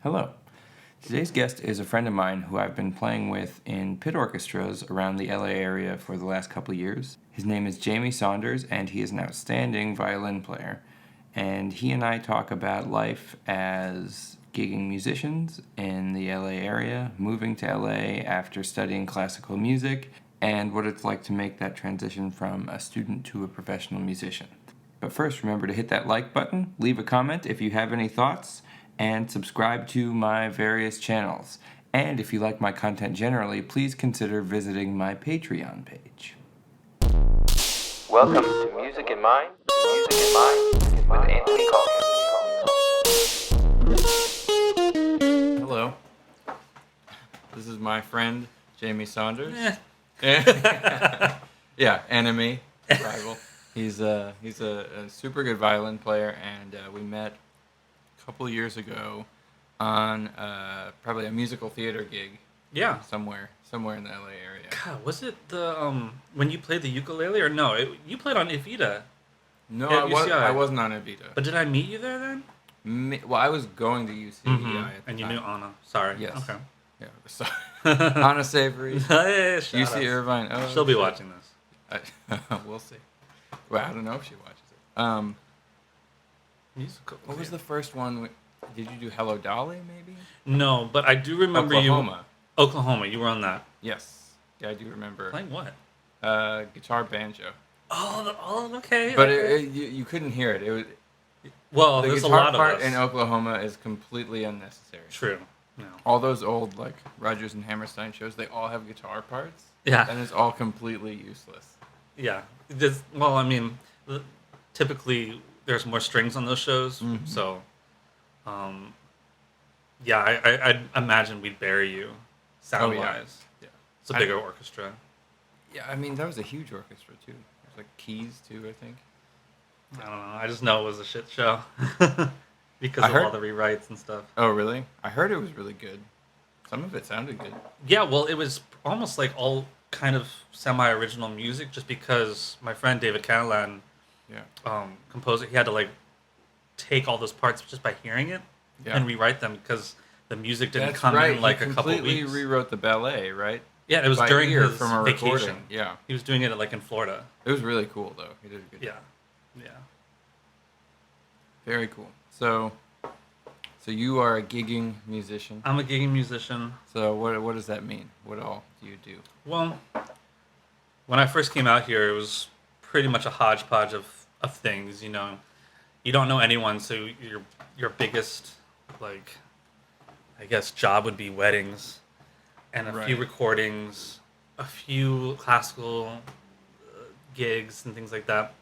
Hello. Today's guest is a friend of mine who I've been playing with in pit orchestras around the LA area for the last couple of years. His name is Jaime Saunders, and he is an outstanding violin player. And he and I talk about life as gigging musicians in the LA area, moving to LA after studying classical music, and what it's like to make that transition from a student to a professional musician. But first, remember to hit that like button, leave a comment if you have any thoughts, and subscribe to my various channels. And if you like my content generally, please consider visiting my Patreon page. Welcome to Music in Mind, with Anthony Caulkins. Hello. This is my friend, Jaime Saunders. Yeah, enemy, rival. He's a super good violin player, and we met couple years ago on probably a musical theater gig. Yeah. Somewhere in the LA area. God, was it the when you played the ukulele or no? You played on Evita. No, I wasn't on Evita. But did I meet you there then? Well, I was going to UCEI at the and you time. knew Anna. Sorry. Yes. Okay. Yeah. Sorry. Anna Savory. Hey, UC Irvine. Oh, she'll be watching this. We'll see. Well, I don't know if she watches it. What was the first one? Did you do Hello Dolly, maybe? No, but I do remember Oklahoma. You were on that. Yes. Yeah, I do remember. Playing what? Guitar banjo. Oh, okay. But you couldn't hear it. It was. Well, the there's a guitar lot of part us. in Oklahoma is completely unnecessary. True. No. All those old like Rodgers and Hammerstein shows, they all have guitar parts. Yeah. And it's all completely useless. Yeah. Typically there's more strings on those shows, so, I'd imagine we'd bury you, sound-wise. Yeah. It's a bigger orchestra. Yeah, I mean, that was a huge orchestra, too. There's, like, keys, too, I think. I don't know. I just know it was a shit show because of all the rewrites and stuff. Oh, really? I heard it was really good. Some of it sounded good. Yeah, well, it was almost like all kind of semi-original music just because my friend David Catalan composer, he had to like take all those parts just by hearing it and rewrite them because the music didn't come in like a couple weeks. He completely rewrote the ballet, right? Yeah, it was during his from a vacation. Recording. Yeah, he was doing it like in Florida. It was really cool though. He did a good job. Yeah. Very cool. So you are a gigging musician. I'm a gigging musician. So what does that mean? What all do you do? Well, when I first came out here, it was pretty much a hodgepodge of things. You know, you don't know anyone, so your biggest like, I guess, job would be weddings, and a few recordings, a few classical gigs and things like that.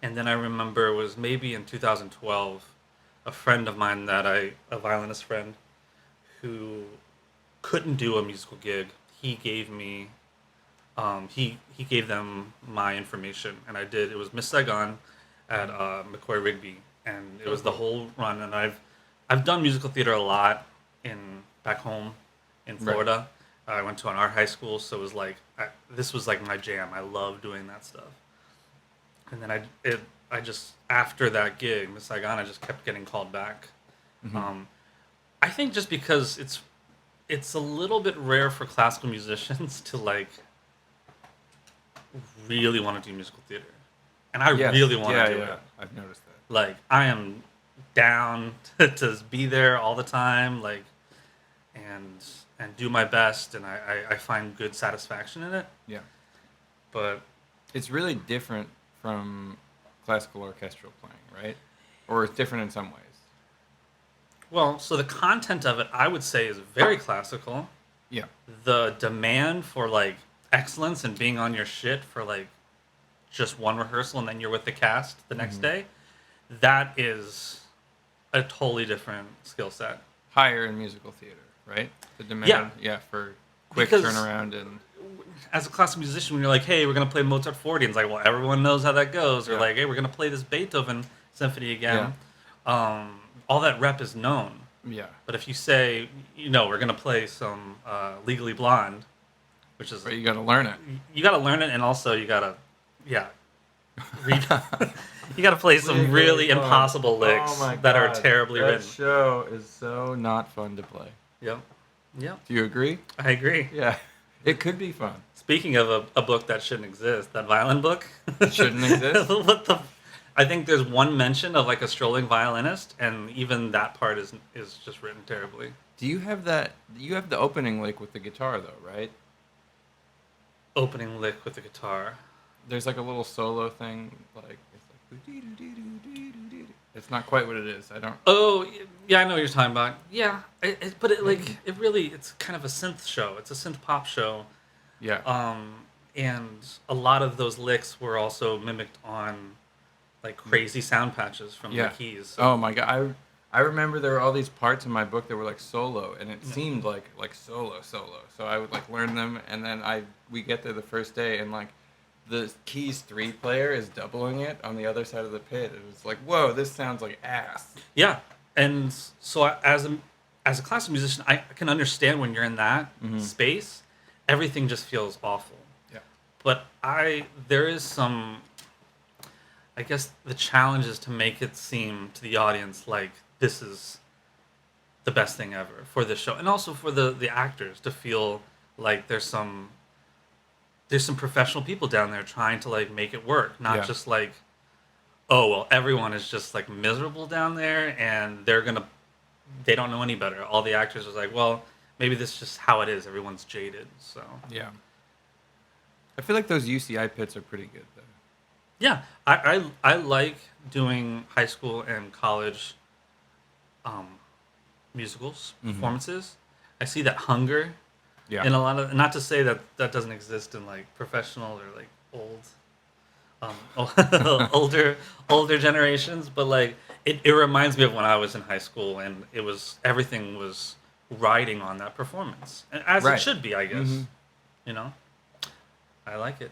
And then I remember it was maybe in 2012, a friend of mine a violinist friend, who couldn't do a musical gig. He gave me, he gave them my information, and I did. It was Miss Saigon at McCoy Rigby, and it was the whole run. And I've done musical theater a lot back home in Florida. I went to an art high school, so it was like this was like my jam. I love doing that stuff. And then I just after that gig, Miss Saigon, I just kept getting called back. I think just because it's a little bit rare for classical musicians to like really want to do musical theater, and I really want to do it. I've noticed that. Like I am down to be there all the time, like and do my best, and I find good satisfaction in it. Yeah, but it's really different from classical orchestral playing, right? Or it's different in some ways. Well, so the content of it, I would say, is very classical. Yeah. The demand for like excellence and being on your shit for like just one rehearsal and then you're with the cast the next day, that is a totally different skill set. Higher in musical theater, right? The demand, for quick turnaround and... As a classical musician, when you're like, hey, we're going to play Mozart 40, and it's like, well, everyone knows how that goes. Or like, hey, we're going to play this Beethoven symphony again. Yeah. All that rep is known. Yeah. But if you say, we're going to play some Legally Blonde, which is... But you got to learn it. You got to learn it, and also you got to, read. You got to play some really fun. impossible licks Oh my that are God, terribly that written. show is so not fun to play. Yep. Yep. Do you agree? I agree. Yeah, it could be fun. Speaking of a book that shouldn't exist, that violin book. It shouldn't exist? What the? I think there's one mention of like a strolling violinist, and even that part is just written terribly. Do you have that? You have the opening lick with the guitar though, right? Opening lick with the guitar. There's like a little solo thing, like it's like it's not quite what it is. I don't. Oh yeah, I know what you're talking about. Yeah, but it really it's kind of a synth show. It's a synth pop show. Yeah. And a lot of those licks were also mimicked on like crazy sound patches from the keys. So. Oh my God, I remember there were all these parts in my book that were like solo, and it seemed like solo. So I would like learn them, and then we get there the first day, and like the keys 3 player is doubling it on the other side of the pit. It was like, whoa, this sounds like ass. Yeah, and so as a classical musician, I can understand when you're in that space, everything just feels awful. Yeah. But there is some, I guess the challenge is to make it seem to the audience like this is the best thing ever for this show, and also for the actors to feel like there's some professional people down there trying to like make it work, not just like, oh well, everyone is just like miserable down there and they don't know any better. All the actors are like, well, maybe this is just how it is. Everyone's jaded, so yeah. I feel like those UCI pits are pretty good though. Yeah, I like doing high school and college musicals, performances. I see that hunger in a lot of, not to say that doesn't exist in like professional or like older generations, but like it reminds me of when I was in high school and everything was riding on that performance, and as it should be, I guess. You know, I like it.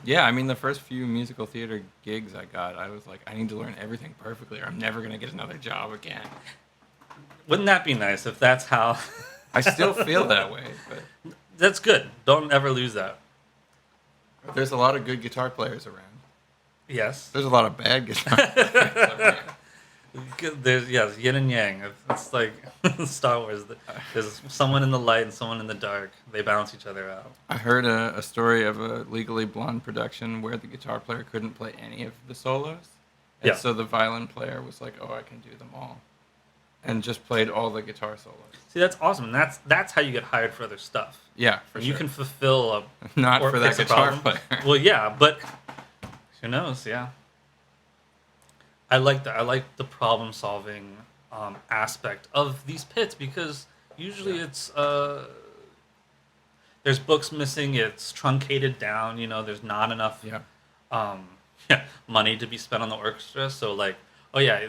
Yeah, I mean, the first few musical theater gigs I got, I was like, I need to learn everything perfectly or I'm never going to get another job again. Wouldn't that be nice if that's how... I still feel that way, but... That's good. Don't ever lose that. There's a lot of good guitar players around. Yes. There's a lot of bad guitar players around. There's yin and yang. It's like Star Wars. There's someone in the light and someone in the dark. They balance each other out. I heard a story of a Legally Blonde production where the guitar player couldn't play any of the solos. And so the violin player was like, oh, I can do them all. And just played all the guitar solos. See, that's awesome. And that's how you get hired for other stuff. Yeah, for sure. You can fulfill a... Not for that guitar player. Well, yeah, but who knows, yeah. I like that. I like the problem-solving aspect of these pits because usually it's there's books missing. It's truncated down. You know, there's not enough money to be spent on the orchestra. So like, oh yeah,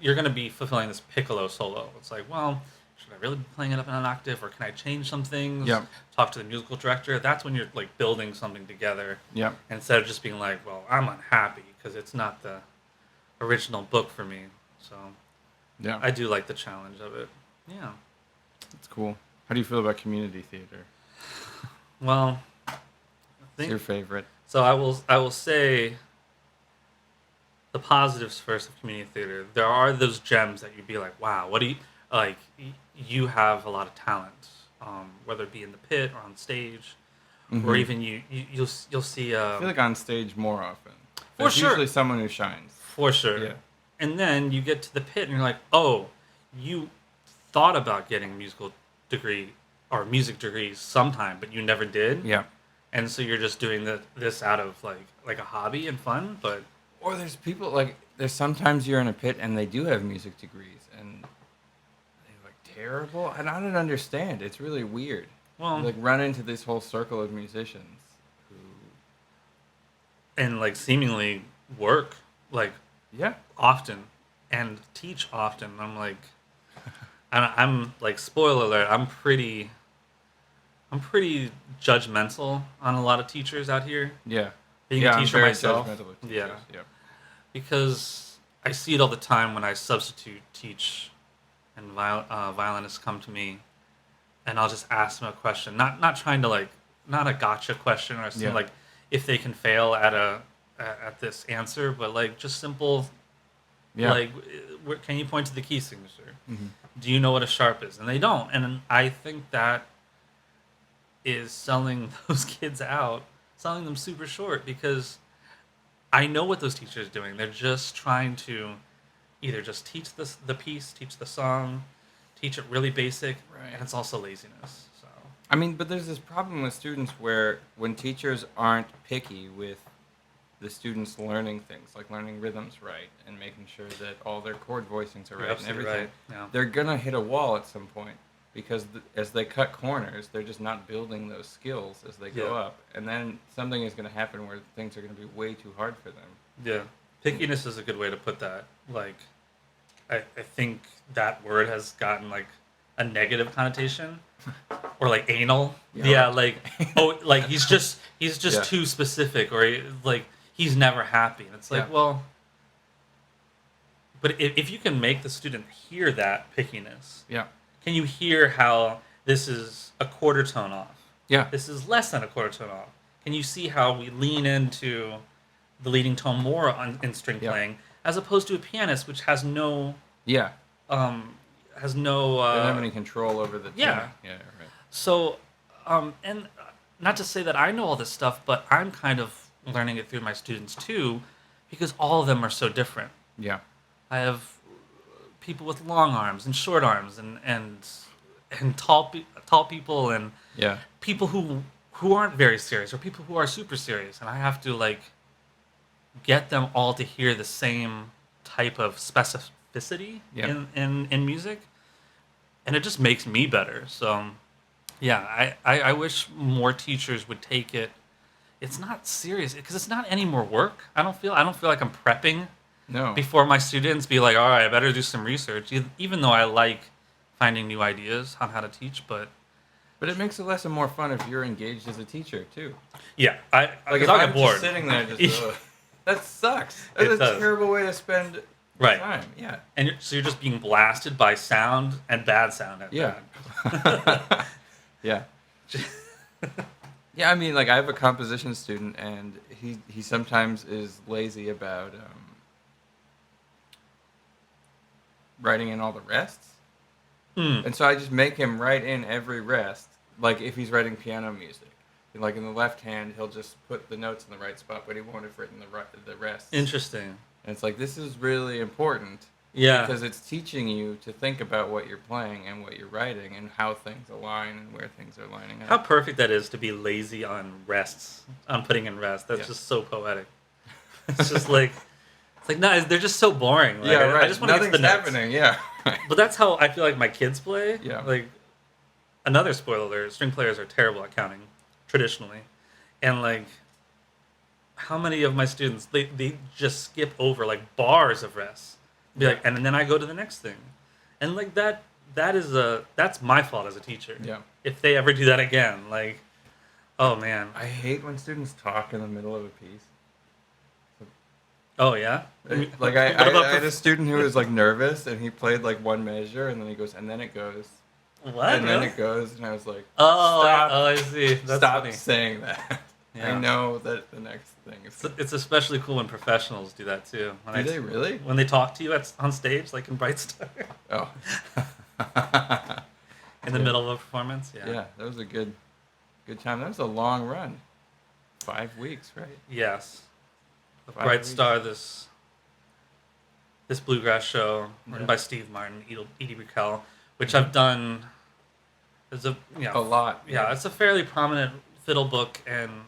you're going to be fulfilling this piccolo solo. It's like, well, should I really be playing it up in an octave, or can I change some things? Yep. Talk to the musical director. That's when you're like building something together. Yep. Instead of just being like, well, I'm unhappy because it's not the original book for me. So yeah, I do like the challenge of it. Yeah. It's cool. How do you feel about community theater? Well, What's your favorite? So I will say the positives first of community theater. There are those gems that you'd be like, wow, what do you like? You have a lot of talent, whether it be in the pit or on stage, or even you'll see. I feel like on stage more often. There's usually someone who shines. For sure. Yeah. And then you get to the pit and you're like, oh, you thought about getting musical degree or music degrees sometime, but you never did. Yeah. And so you're just doing this out of like a hobby and fun, but... Or there's people, like, there's sometimes you're in a pit and they do have music degrees and they're like terrible. And I don't understand. It's really weird. Well, you, like, run into this whole circle of musicians who... And, like, seemingly work, like... Yeah. Often. And teach often. I'm like... I'm like, spoiler alert, I'm pretty judgmental on a lot of teachers out here. Yeah. Being a teacher myself. Yeah. Because I see it all the time when I substitute teach and violinists come to me and I'll just ask them a question. Not trying to like, not a gotcha question or something like if they can fail at at this answer, but like just simple. Yeah. Like, can you point to the key signature? Mm-hmm. Do you know what a sharp is? And they don't. And I think that is selling those kids out, selling them super short, because I know what those teachers are doing. They're just trying to either just teach the piece, teach the song, teach it really basic, Right. and it's also laziness. So I mean, but there's this problem with students where when teachers aren't picky with the students learning things, like learning rhythms right and making sure that all their chord voicings are you're right and absolutely everything, right. Yeah. they're gonna hit a wall at some point because as they cut corners, they're just not building those skills as they go Yeah. up, and then something is gonna happen where things are gonna be way too hard for them. Yeah. Pickiness is a good way to put that. Like, I think that word has gotten like a negative connotation, or like anal. Yeah, right. like like he's just Yeah. too specific, or like he's never happy. And it's like, Yeah. well, but if you can make the student hear that pickiness, Yeah. can you hear how this is a quarter tone off? Yeah. This is less than a quarter tone off. Can you see how we lean into the leading tone more in string Yeah. playing, as opposed to a pianist which has no Yeah. has no They don't have any control over the yeah. tuning. Yeah. Right. So and not to say that I know all this stuff, but I'm kind of learning it through my students too, because all of them are so different. Yeah. I have people with long arms and short arms, and tall people, and Yeah. people who aren't very serious, or people who are super serious, and I have to like get them all to hear the same type of specificity Yeah. in music, and it just makes me better. So yeah, I wish more teachers would take it. It's not serious because it's not any more work. I don't feel like I'm prepping No. before my students be like, all right, I better do some research, even though I like finding new ideas on how to teach. But But it makes a lesson more fun if you're engaged as a teacher too. yeah, Like if I'll I'm get bored. just sitting there, just that sucks. That's It a does. terrible way to spend Right. time. Yeah. And so you're just being blasted by sound and bad sound at Yeah. that. Yeah. Yeah, I mean, like I have a composition student, and he sometimes is lazy about writing in all the rests, and so I just make him write in every rest. Like if he's writing piano music, like in the left hand, he'll just put the notes in the right spot, but he won't have written the rests. Interesting. And it's like this is really important. Yeah. Because it's teaching you to think about what you're playing and what you're writing and how things align and where things are lining up. How perfect that is to be lazy on rests, on putting in rest. That's Yeah. just so poetic. It's just like, it's like, no, they're just so boring. Like, Yeah, right. I just want to get to the Nothing's notes. happening. Yeah. But that's how I feel like my kids play. Yeah. Like, another spoiler alert, string players are terrible at counting, traditionally. And like, how many of my students, they just skip over like bars of rests. Be like, and then I go to the next thing. And like that's my fault as a teacher. Yeah. If they ever do that again, like, oh man. I hate when students talk in the middle of a piece. Oh yeah? Like I What about had a student who was like nervous, and he played like one measure, and then he goes, and then it goes, What? and then Really? it goes, and I was like, Oh, stop, I see. That's stop funny. saying that. Yeah. I know that the next thing is. It's especially cool when professionals do that too. Do they really? When they talk to you on stage, like in Bright Star, Oh. in the middle of a performance. Yeah. Yeah, that was a good time. That was a long run. 5 weeks, right? Yes. The 5 Bright weeks. Star, this bluegrass show written Yeah. by Steve Martin, Edie Brickell, which I've done. There's a A lot. Yeah, it's a fairly prominent fiddle book, and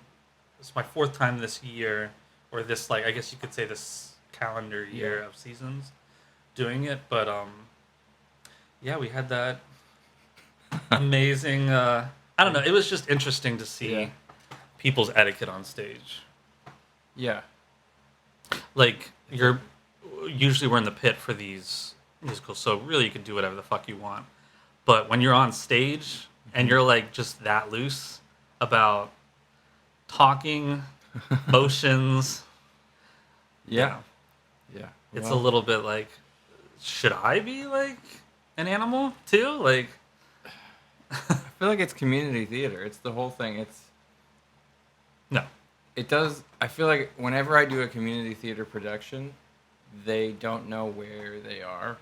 it's my 4th time this year, or this, like, I guess you could say this calendar year Yeah. of seasons doing it. But yeah, we had that amazing. I don't know. It was just interesting to see Yeah. people's etiquette on stage. Yeah. Like, usually we're in the pit for these musicals, so really you can do whatever the fuck you want. But when you're on stage and you're like just that loose about talking, motions, Yeah. Yeah. it's Well, a little bit like, should I be like an animal too? Like, I feel like it's community theater. It's the whole thing. It's no. it does. I feel like whenever I do a community theater production, they don't know where they are,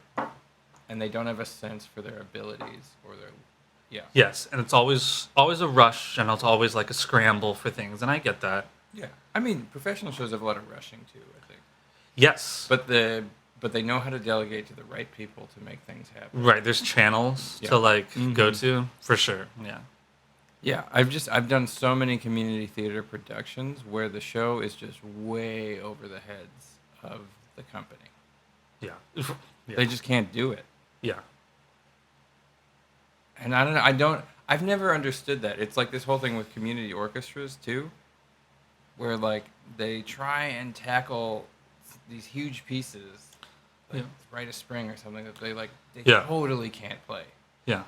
and they don't have a sense for their abilities or their, yeah, Yes, and it's always a rush, and it's always like a scramble for things, and I get that. yeah. I mean, professional shows have a lot of rushing too, I think, Yes, but they know how to delegate to the right people to make things happen. right. There's channels Yeah. to like go Mhm. to for sure. Yeah. Yeah, I've done so many community theater productions where the show is just way over the heads of the company. Yeah. Yeah. They just can't do it. Yeah. And I don't know, I've never understood that. It's like this whole thing with community orchestras too, where like they try and tackle these huge pieces, like Yeah. Rite of Spring or something that they Yeah. totally can't play. Yeah.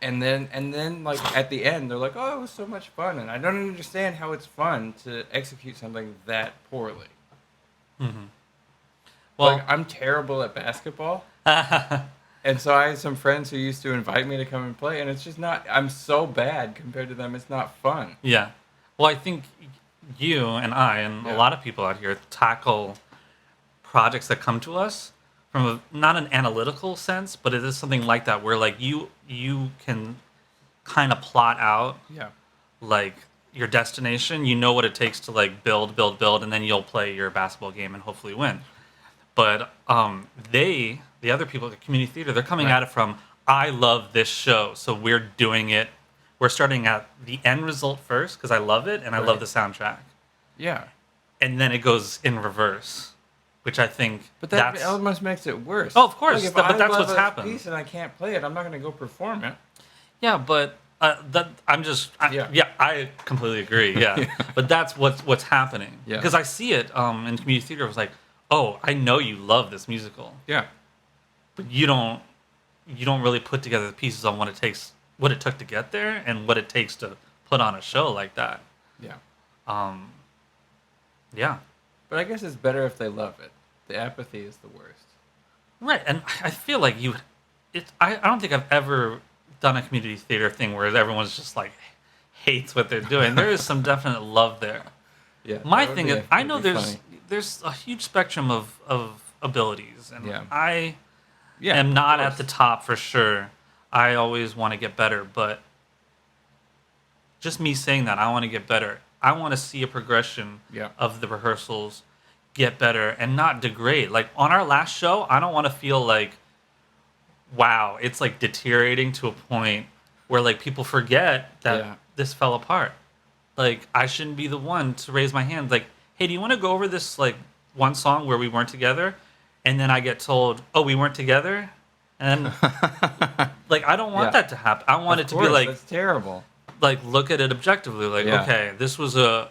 And then like at the end they're like, "Oh, it was so much fun." And I don't understand how it's fun to execute something that poorly. Mm-hmm. Like Well. I'm terrible at basketball. And so I had some friends who used to invite me to come and play, and it's just not. I'm so bad compared to them. It's not fun. Yeah. Well, I think you and I and a Yeah. lot of people out here tackle projects that come to us from not an analytical sense, but it is something like that where like you can kind of plot out Yeah. like your destination. You know what it takes to like build, and then you'll play your basketball game and hopefully win. But the other people at the community theater, they're coming Right. at it from, I love this show, so we're doing it. We're starting at the end result first because I love it and I love Right. the soundtrack, Yeah. and then it goes in reverse, which I think But that that's almost makes it worse. Oh, of course, Like, if but I that's love what's a happened. piece and I can't play it, I'm not going to go perform it. yeah, but that I'm just Yeah. I completely agree. Yeah, Yeah. but that's what's happening Yeah. because I see it in community theater. It was like, oh, I know you love this musical, Yeah. but you don't really put together the pieces on what it took to get there and what it takes to put on a show like that. Yeah. Yeah. But I guess it's better if they love it. The apathy is the worst. Right. And I feel like I don't think I've ever done a community theater thing where everyone's just like hates what they're doing. There is some definite love there. Yeah. My that would thing be is, I know that'd be there's funny. there's a huge spectrum of abilities, and Yeah. I Yeah. am of not at course. the top for sure. I always want to get better, but just me saying that I want to get better. I want to see a progression Yeah. of the rehearsals get better and not degrade. Like on our last show, I don't want to feel like, wow, it's like deteriorating to a point where like people forget that Yeah. this fell apart. Like I shouldn't be the one to raise my hand. Like, hey, do you want to go over this like one song where we weren't together? And then I get told, oh, we weren't together. And like I don't want Yeah. that to happen. I want Of it to course, be like that's terrible. look at it objectively. Like Yeah. okay, this was a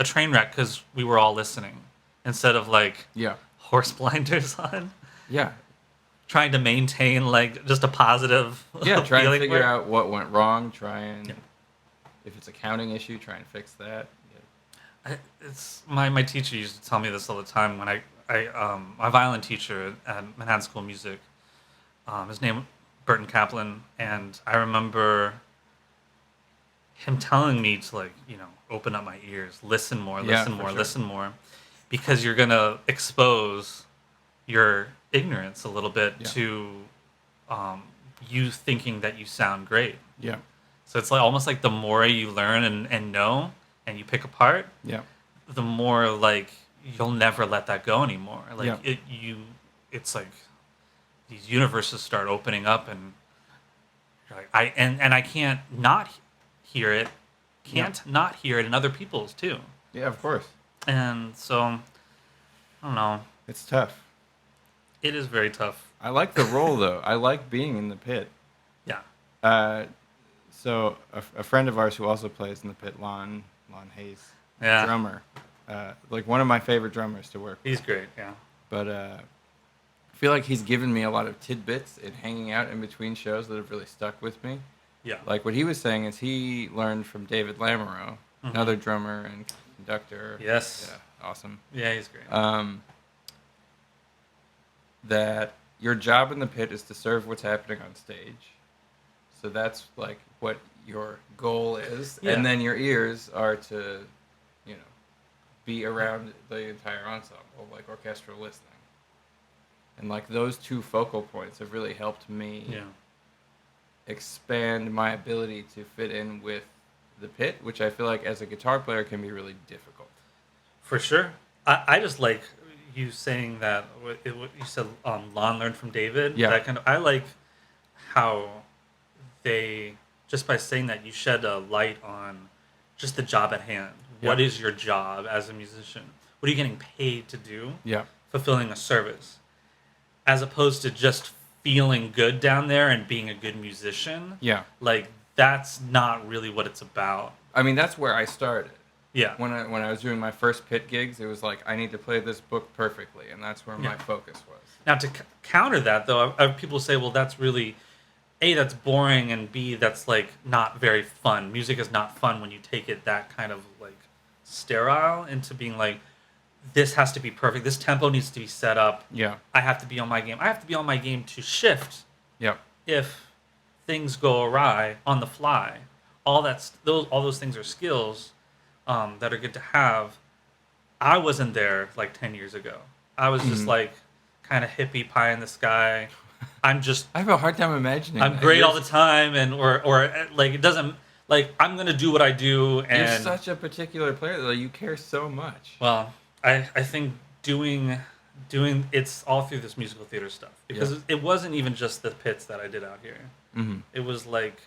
train wreck because we were all listening instead of like Yeah. horse blinders on, Yeah. trying to maintain like just a positive Yeah. Try and feeling figure for it. out what went wrong. Try and, Yeah. if it's a counting issue, try and fix that. Yeah. It's my teacher used to tell me this all the time when I my violin teacher at Manhattan School of Music, his name Burton Kaplan, and I remember him telling me to like open up my ears, listen more, Yeah, listen for more, sure. listen more, because you're gonna expose your ignorance a little bit Yeah. to you thinking that you sound great. Yeah. So it's like almost like the more you learn and know and you pick apart, Yeah. the more like you'll never let that go anymore. Like Yeah. it's like these universes start opening up, and you're like I can't not hear it, not hear it in other people's too. Yeah. Of course. And so I don't know. It's tough. It is very tough. I like the role though. I like being in the pit. Yeah. So a friend of ours who also plays in the pit, Lon Hayes, Yeah. drummer, like one of my favorite drummers to work with. He's great. Yeah. But I feel like he's given me a lot of tidbits in hanging out in between shows that have really stuck with me. Yeah. Like what he was saying is he learned from David Lamoureux, another drummer and conductor. Yes. Yeah, awesome. Yeah, he's great. That your job in the pit is to serve what's happening on stage. So that's like what your goal is. Yeah. And then your ears are to you know, be around the entire ensemble, like orchestral listening. And like those two focal points have really helped me expand my ability to fit in with the pit, which I feel like as a guitar player can be really difficult. For sure. I just like you saying that what you said Lon learned from David. Yeah. That kind of I like how they just by saying that you shed a light on just the job at hand. Yeah. What is your job as a musician? What are you getting paid to do? Yeah. Fulfilling a service. As opposed to just feeling good down there and being a good musician. Yeah. Like that's not really what it's about. I mean, that's where I started. Yeah. When I was doing my first pit gigs, it was like I need to play this book perfectly, and that's where my focus was. Now to counter that, though, people say, "Well, that's really A, that's boring, and B, that's like not very fun. Music is not fun when you take it that kind of like sterile into being like, this has to be perfect. This tempo needs to be set up. Yeah. I have to be on my game. I have to be on my game to shift. Yeah. If things go awry on the fly, all those things are skills that are good to have. I wasn't there like 10 years ago. I was just like kind of hippie pie in the sky. I have a hard time imagining. I'm great all the time, and or like it doesn't like I'm gonna do what I do. And you're such a particular player though. You care so much. Well, I think doing it's all through this musical theater stuff because it wasn't even just the pits that I did out here. Mm-hmm. It was like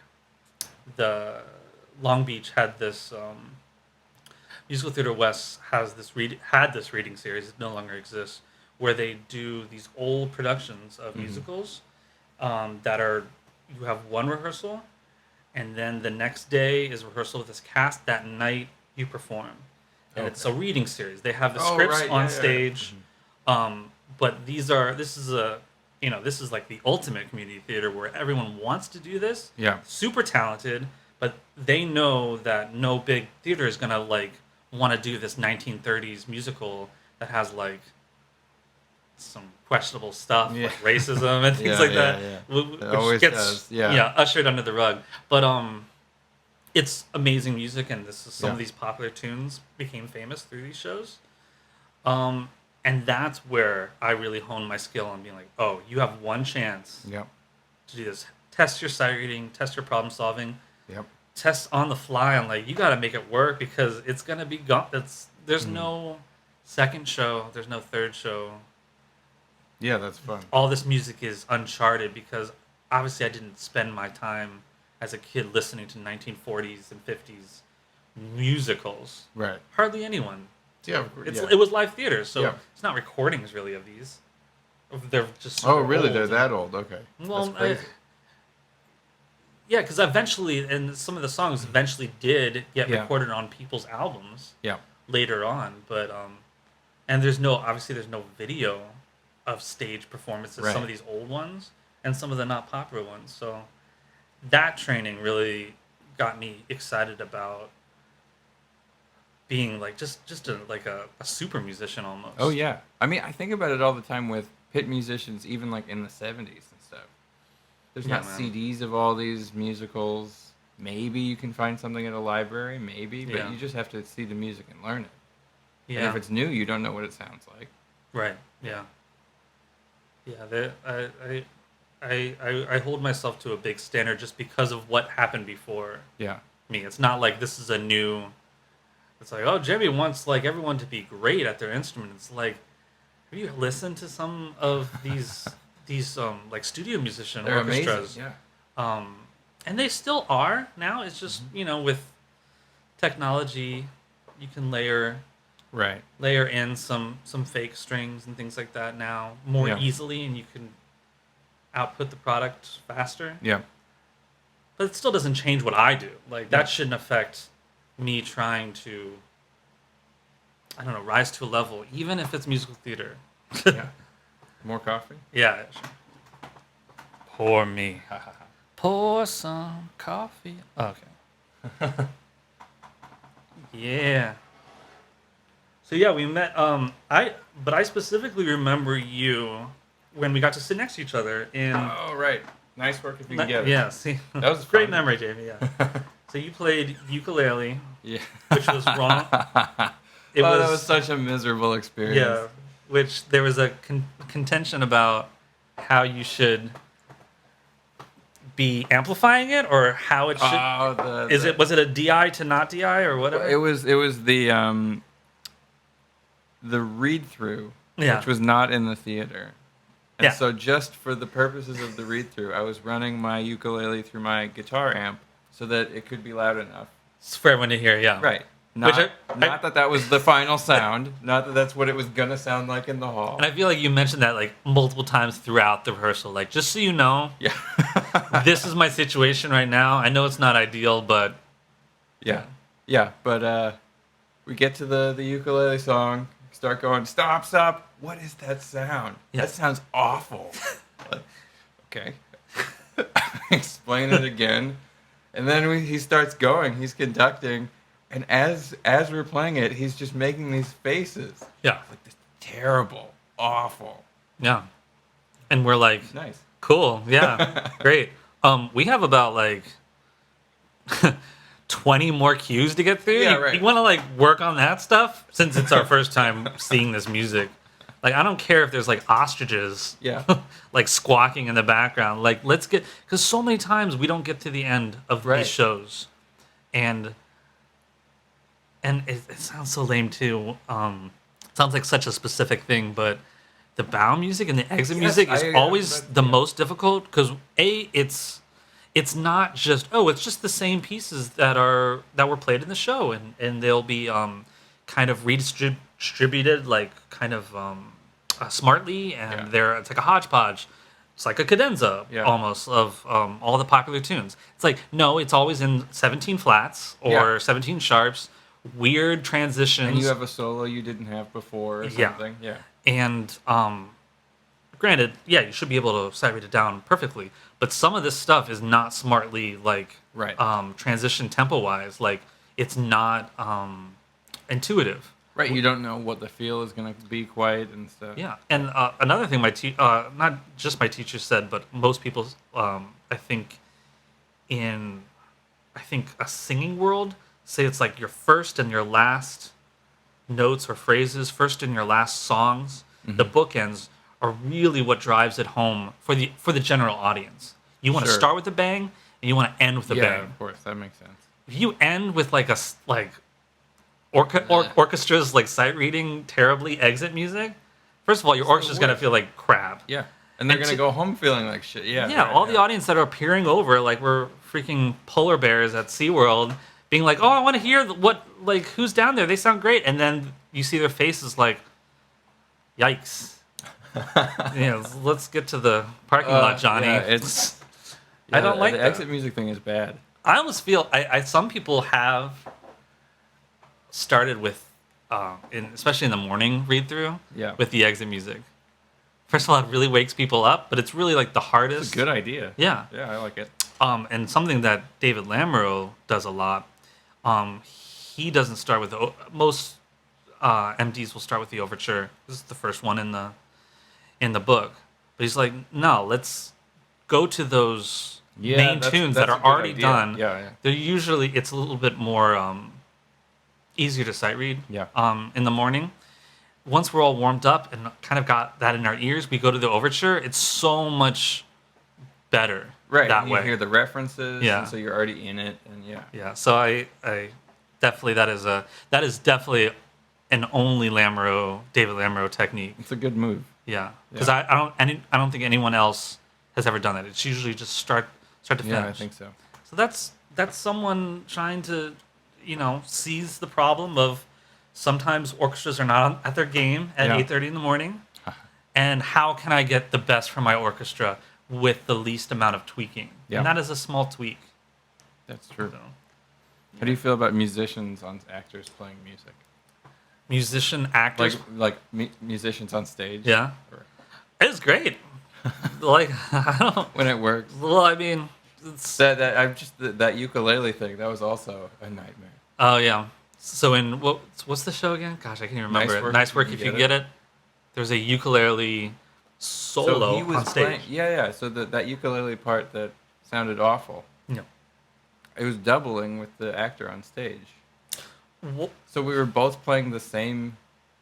the Long Beach had this Musical Theater West had this reading series. It no longer exists, where they do these old productions of musicals that are you have one rehearsal, and then the next day is rehearsal with this cast. That night you perform, and it's a reading series. They have the scripts on stage, but this is like the ultimate community theater where everyone wants to do this. Yeah, super talented, but they know that no big theater is gonna like want to do this 1930s musical that has like some questionable stuff like racism and things like that. Which always gets ushered under the rug. But it's amazing music, and some of these popular tunes became famous through these shows. And that's where I really honed my skill on being like, oh, you have one chance to do this. Test your sight reading, test your problem solving. Yep. Test on the fly. I'm like, you got to make it work because it's gonna be gone. There's no second show. There's no third show. Yeah, that's fun. All this music is uncharted because obviously I didn't spend my time as a kid listening to 1940s and 50s musicals. Right. Hardly anyone. Yeah. It was live theater, so it's not recordings really of these. They're just really? old. They're that old? Okay. Well, that's crazy. Yeah, because eventually, and some of the songs eventually did get recorded on people's albums. Yeah. Later on, but and there's no video of stage performances. Some of these old ones and some of the not popular ones. So that training really got me excited about being like just a super musician almost. Oh yeah, I mean I think about it all the time with pit musicians, even like in the 70s and stuff. There's not CDs of all these musicals. Maybe you can find something at a library, maybe, but you just have to see the music and learn it. Yeah. And if it's new, you don't know what it sounds like. Right. Yeah. Yeah. I hold myself to a big standard just because of what happened before. Yeah. Me, it's not like this is a new. It's like, oh, Jimmy wants like everyone to be great at their instrument. It's like, have you listened to some of these like studio musician They're orchestras? amazing. Yeah. And they still are now. It's just with technology, you can layer in some fake strings and things like that now more easily, and you can output the product faster. Yeah. But it still doesn't change what I do. Like that shouldn't affect me trying to, I don't know, rise to a level, even if it's musical theater. Yeah. More coffee? Yeah. Sure. Pour me. Pour some coffee. Oh, okay. Yeah. So yeah, we met. But I specifically remember you when we got to sit next to each other in. Oh right, nice work if you can get it. Yeah, see, that was great memory, Jamie. Yeah. So you played ukulele, Yeah. which was wrong. It That was such a miserable experience. yeah, which there was a contention about how you should be amplifying it or how it should. Was it a DI to not DI or whatever? It was the read through, Yeah. which was not in the theater. And Yeah. so just for the purposes of the read through, I was running my ukulele through my guitar amp so that it could be loud enough. It's for everyone to hear, yeah. Right. Not that that was the final sound. Not that that's what it was gonna sound like in the hall. And I feel like you mentioned that like multiple times throughout the rehearsal. Like, just so you know, Yeah. this is my situation right now. I know it's not ideal, but yeah. But we get to the ukulele song. Start going. Stop! What is that sound? Yeah. That sounds awful. Like, okay. Explain it again, and then he starts going. He's conducting. And as we're playing it, he's just making these faces. Yeah. Like this terrible, awful. Yeah. And we're like, Nice. Cool. Yeah. Great. We have about like 20 more cues to get through. Yeah, right. You want to like work on that stuff since it's our first time seeing this music. Like, I don't care if there's like ostriches, Yeah. like squawking in the background. Like, let's get, because so many times we don't get to the end of Right. these shows, and it sounds so lame too. It sounds like such a specific thing, but the bow music and the exit music is always the most difficult because it's not just it's just the same pieces that were played in the show, and they'll be kind of redistributed like kind of smartly, and it's like a hodgepodge. It's like a cadenza almost of all the popular tunes. It's like, no, it's always in 17 flats or 17 sharps, weird transitions. And you have a solo you didn't have before or something. Yeah. And granted, you should be able to sight read it down perfectly, but some of this stuff is not smartly like transition tempo wise. Like, it's not intuitive. Right, you don't know what the feel is going to be quite and stuff. Yeah, and another thing not just my teacher said, but most people, I think a singing world, say it's like your first and your last notes or phrases, first and your last songs. Mm-hmm. The bookends are really what drives it home for the general audience. You want to start with a bang, and you want to end with a bang. Yeah, of course, that makes sense. If you end with like orchestra's like sight reading terribly exit music, first of all, your orchestra's gonna feel like crap. Yeah, and they're gonna go home feeling like shit. Yeah, all the audience that are peering over like we're freaking polar bears at SeaWorld, being like, oh, I want to hear who's down there. They sound great, and then you see their faces like, yikes. Let's get to the parking lot, Johnny. Yeah, I don't like the that. exit music thing is bad. I almost feel some people have started with, especially in the morning read through, with the exit music. First of all, it really wakes people up, but it's really like the hardest. It's a good idea. Yeah. Yeah, I like it. And something that David Lamoureux does a lot. He doesn't start with most MDs will start with the overture. This is the first one in the book, but he's like, no, let's go to those main tunes that are already done. Yeah. They're usually, it's a little bit more easier to sight read. In the morning. Once we're all warmed up and kind of got that in our ears, we go to the overture. It's so much better. Right, that and way. you hear the references, Yeah. and so you're already in it, and Yeah, so I definitely that is definitely an only David Lamoureux technique. It's a good move. Yeah, because I don't think anyone else has ever done that. It's usually just start to finish. Yeah, I think so. So that's someone trying to, seize the problem of sometimes orchestras are not at their game at 8:30 in the morning, and how can I get the best from my orchestra with the least amount of tweaking? Yeah. And that is a small tweak. That's true. So, How do you feel about actors playing music? Actors, musicians on stage? yeah, it's great. Like, I don't. When it works. Well, I mean, it's, that ukulele thing, that was also a nightmare. oh yeah. So in what's the show again? Gosh, I can't even remember. Nice work if you get it. There's a ukulele solo So he was on stage. playing, so that ukulele part that sounded awful. No. It was doubling with the actor on stage. Wh- So we were both playing the same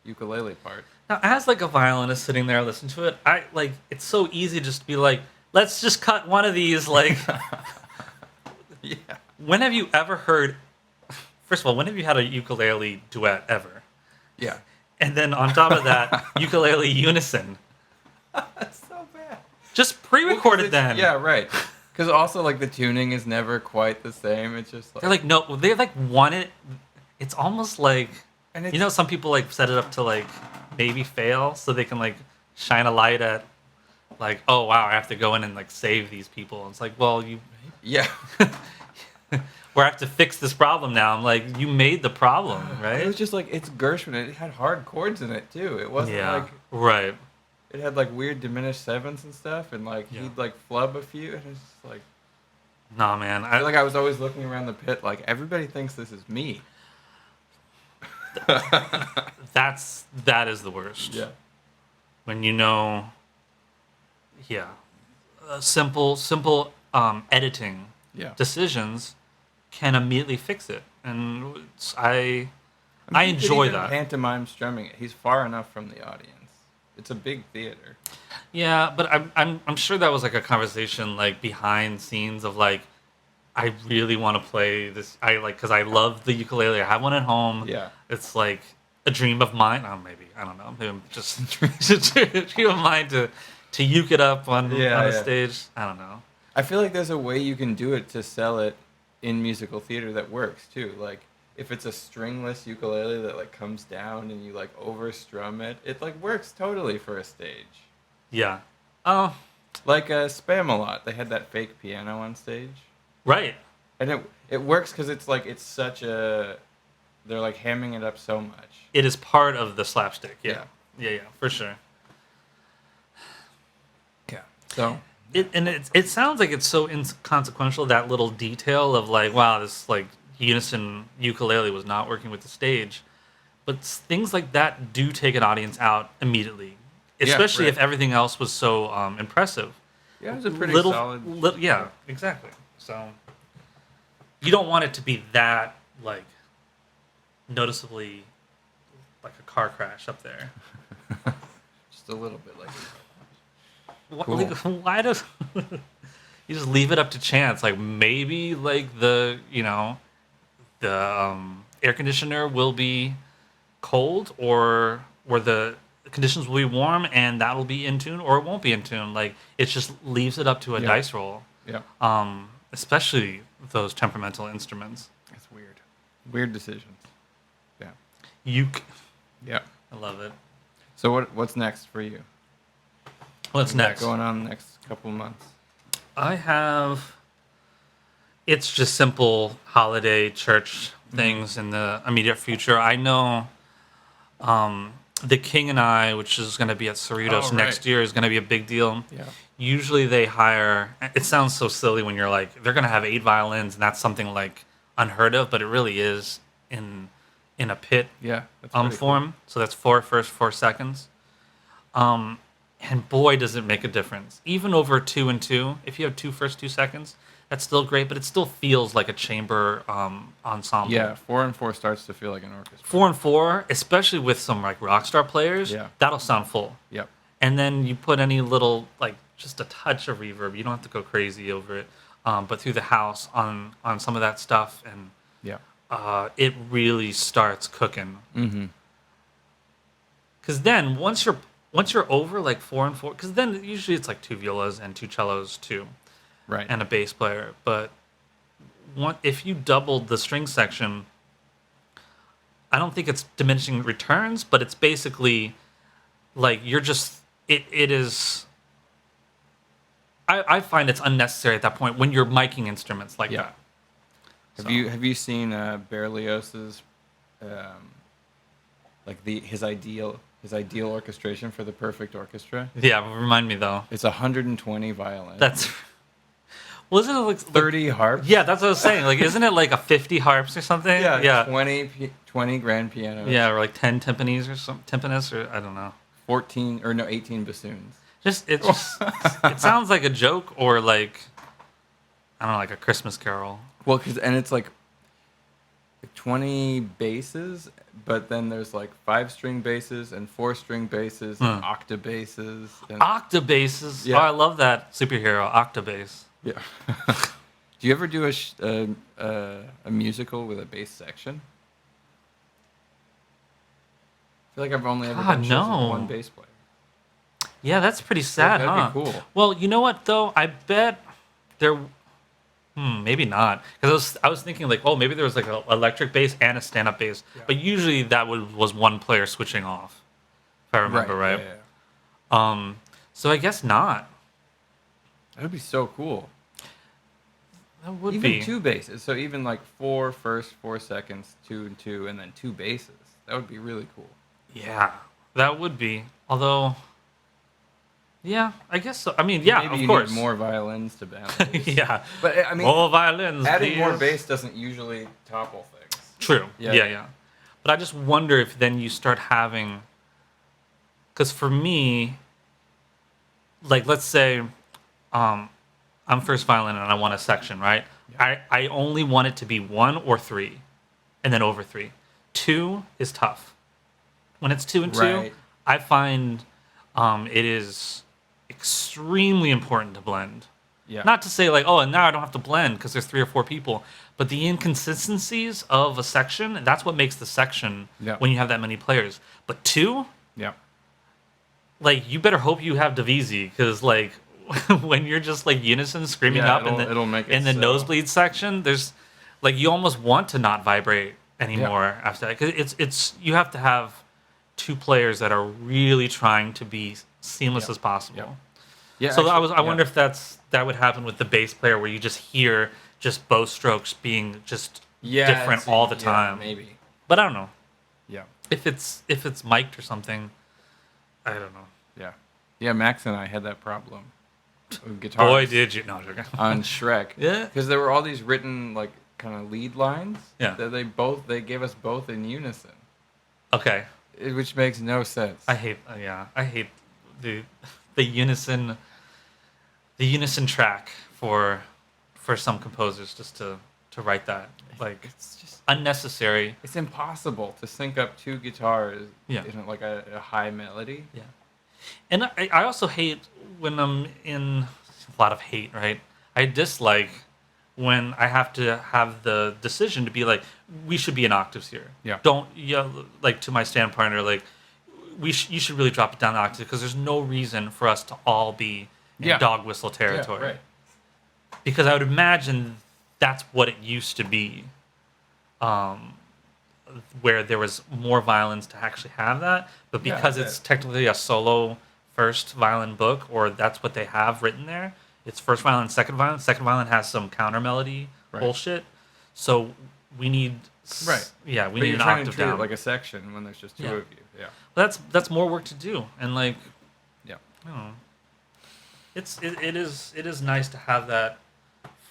ukulele part. Now, as like a violinist sitting there listening to it, I like it's so easy just to be like, let's just cut one of these. Like, Yeah. when have you ever heard? First of all, when have you had a ukulele duet ever? Yeah. And then on top of that, ukulele unison. That's so bad. Just pre-recorded then. Yeah, right. Because also, like, the tuning is never quite the same. It's just like... They're like, no, they like want it. It's almost like, And it's, you know, some people like set it up to like maybe fail so they can like shine a light at like, oh wow, I have to go in and like save these people. And it's like, well, you, Yeah. where I have to fix this problem now. I'm like, you made the problem, It right? was just like, it's Gershwin. It had hard chords in it, too. It wasn't Yeah, like... right. It had, like, weird diminished sevenths and stuff. And, like, Yeah. he'd, like, flub a few. And it's just like... Nah, man. I feel like I was always looking around the pit like, everybody thinks this is me. That is the worst. Yeah. When you know, yeah, simple editing Yeah. decisions can immediately fix it, and I He could enjoy even that. Pantomime strumming it. He's far enough from the audience. It's a big theater. Yeah, but I'm sure that was like a conversation like behind scenes of like, I really want to play this. I like because I love the ukulele. I have one at home. Yeah. It's like a dream of mine. Oh, maybe I don't know. Maybe I'm just a dream of mine to uke it up on a stage. I don't know. I feel like there's a way you can do it to sell it in musical theater that works too. Like if it's a stringless ukulele that like comes down and you like overstrum it, it like works totally for a stage. Yeah. Oh, Like Spam-A-Lot, they had that fake piano on stage, right. and it works because it's like it's such a they're like hamming it up so much. It is part of the slapstick. Yeah. Yeah, for sure. Yeah. So It sounds like it's so inconsequential, that little detail of like, wow, this like unison ukulele was not working with the stage. But things like that do take an audience out immediately, especially right. if everything else was so impressive. yeah, it was a pretty solid. Yeah, exactly. So you don't want it to be that like noticeably like a car crash up there. Just a little bit like. Cool. Like, why does you just leave it up to chance? Like maybe like the air conditioner will be cold, or the conditions will be warm and that will be in tune, or it won't be in tune. Like it just leaves it up to a dice roll. Yeah. Especially those temperamental instruments. It's weird. Weird decisions. Yeah. Yeah. I love it. So what's next for you? What's next? Going on the next couple of months? I have. It's just simple holiday church things in the immediate future. I know The King and I, which is going to be at Cerritos next year, is going to be a big deal. Yeah. Usually they hire, it sounds so silly when you're like, they're going to have 8 violins, and that's something like unheard of, but it really is in a pit Yeah. That's pretty form. cool. So that's 4 first, 4 seconds. And boy, does it make a difference. Even over 2 and 2, if you have 2 first, 2 seconds, that's still great, but it still feels like a chamber ensemble. Yeah. 4 and 4 starts to feel like an orchestra. 4 and 4, especially with some like rock star players, that'll sound full. Yep. And then you put any little like just a touch of reverb. You don't have to go crazy over it, but through the house on some of that stuff, and it really starts cooking. Mm-hmm. Because then once you're over like 4 and 4, because then usually it's like 2 violas and 2 cellos too, Right. and a bass player. But if you doubled the string section, I don't think it's diminishing returns, but it's basically like you're just it is. I find it's unnecessary at that point when you're miking instruments like that. Have you seen Berlioz's like his ideal orchestration for the perfect orchestra? Yeah, remind me though. It's 120 violins. That's wasn't it like 30 harps? Yeah, that's what I was saying. Like, isn't it like a 50 harps or something? Yeah. 20 grand pianos. Yeah, or like 10 timpanis or I don't know. 18 bassoons. It sounds like a joke, or like I don't know, like a Christmas Carol. Well, and it's like 20 basses, but then there's like 5-string basses and 4-string basses and octa basses. And, Octabasses. Yeah. Oh, I love that superhero, Octabase. yeah. Do you ever do a musical with a bass section? I feel like I've only ever done shows with one bass player. Yeah, that's pretty sad, that'd huh? be cool. Well, you know what though? I bet there. Maybe not, because I was thinking like, oh, maybe there was like an electric bass and a stand-up bass, but usually that was one player switching off, if I remember right. Yeah. So I guess not. That would be so cool. That would Even be 2 basses, so even like 4 first, 4 seconds, 2 and 2, and then 2 basses. That would be really cool. Yeah, that would be. Although, yeah, I guess so. I mean, yeah, Maybe of you course. need more violins to balance. Yeah, But I mean, more violins. adding more please. bass doesn't usually topple things. True. Yeah. Yeah. But I just wonder if then you start having, because for me, like let's say, I'm first violin and I want a section, right? Yeah. I only want it to be 1 or 3, and then over 3. 2 is tough. When it's 2 and 2, Right. I find it is extremely important to blend. Yeah. Not to say like, oh, and now I don't have to blend because there's 3 or 4 people, but the inconsistencies of a section, that's what makes the section when you have that many players. But 2, like you better hope you have Divisi, because like when you're just like unison screaming up it'll make it in the so. nosebleed section, there's like you almost want to not vibrate anymore after that, because it's you have to have 2 players that are really trying to be seamless as possible. Yeah. So actually, I wonder if that would happen with the bass player, where you just hear just bow strokes being just different all the time. Maybe. But I don't know. Yeah. If it's mic'd or something, I don't know. Yeah. Yeah, Max and I had that problem with guitars. Boy, did you. No, I'm joking. On Shrek. Yeah. Because there were all these written like kind of lead lines. Yeah. That they gave us both in unison. Okay. Which makes no sense. I hate the unison track for some composers, just to write that, like It's just unnecessary. it's impossible to sync up 2 guitars Yeah. in like a high melody. Yeah. And I also hate when I'm in a lot of hate, right? I dislike when I have to have the decision to be like, we should be in octaves here. Yeah. Don't like to my stand partner, like you should really drop it down the octave, because there's no reason for us to all be in dog whistle territory. Yeah, right. Because I would imagine that's what it used to be, where there was more violins to actually have that. But because it's technically a solo first violin book, or that's what they have written there, it's first violin, second violin. Second violin has some counter melody bullshit. So we need Yeah, we need an octave down. Like a section when there's just 2 of you. Yeah. But that's more work to do, and like, Yeah. I don't know. It is nice to have that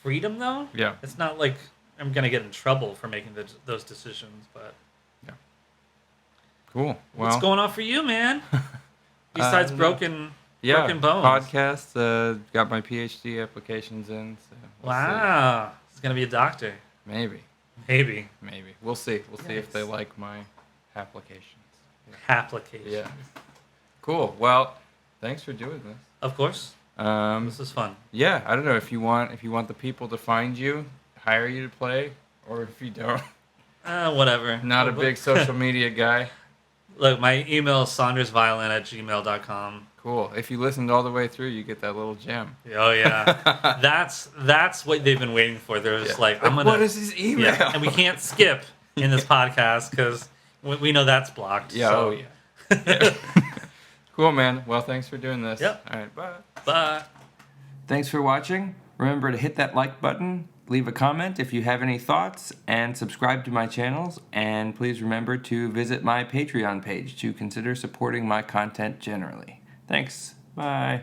freedom, though. Yeah. It's not like I'm gonna get in trouble for making those decisions, but Cool. Well, what's going on for you, man? Besides broken bones. Podcast. Got my PhD applications in. So we'll Wow, it's gonna be a doctor. see. Maybe. We'll see. We'll see if they like my applications. Application. Yeah. Cool. Well, thanks for doing this. Of course. This is fun. Yeah, I don't know if you want the people to find you, hire you to play, or if you don't. Whatever. Not a big social media guy. Look, my email is saundersviolin@gmail.com. Cool. If you listened all the way through, you get that little gem. Oh yeah, that's what they've been waiting for. They're just like, I'm gonna. What is his email? Yeah, and we can't skip in this podcast because we know that's blocked. Yeah. So. Oh yeah. Cool, man. Well, thanks for doing this. Yep. All right. Bye. Bye. Thanks for watching. Remember to hit that like button, leave a comment if you have any thoughts, and subscribe to my channels. And please remember to visit my Patreon page to consider supporting my content generally. Thanks. Bye.